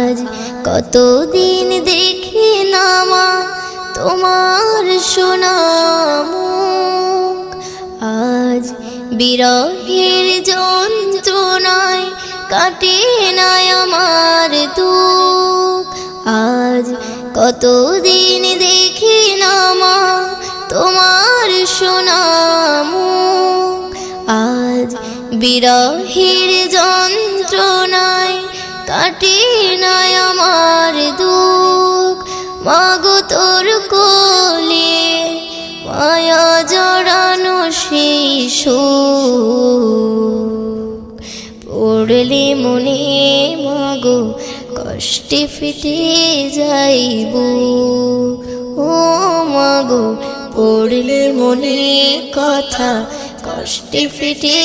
আজ কতদিন দেখি না মা তোমার সোনা মুখ, আজ বিরহের যন্ত্রণায় কাটে না আমার দুঃখ। আজ কতদিন দেখি না মা তোমার সোনা মুখ, আজ বিরহের যন্ত্রণায় কাটে না আমার দুঃখ। মাগো তোর কোলে মায়া জড়ানো সেই সুখ, পড়লে মনে মাগো কষ্টে ফেটে যাইব। ও মাগো পড়লে মনে কথা কষ্টে ফেটে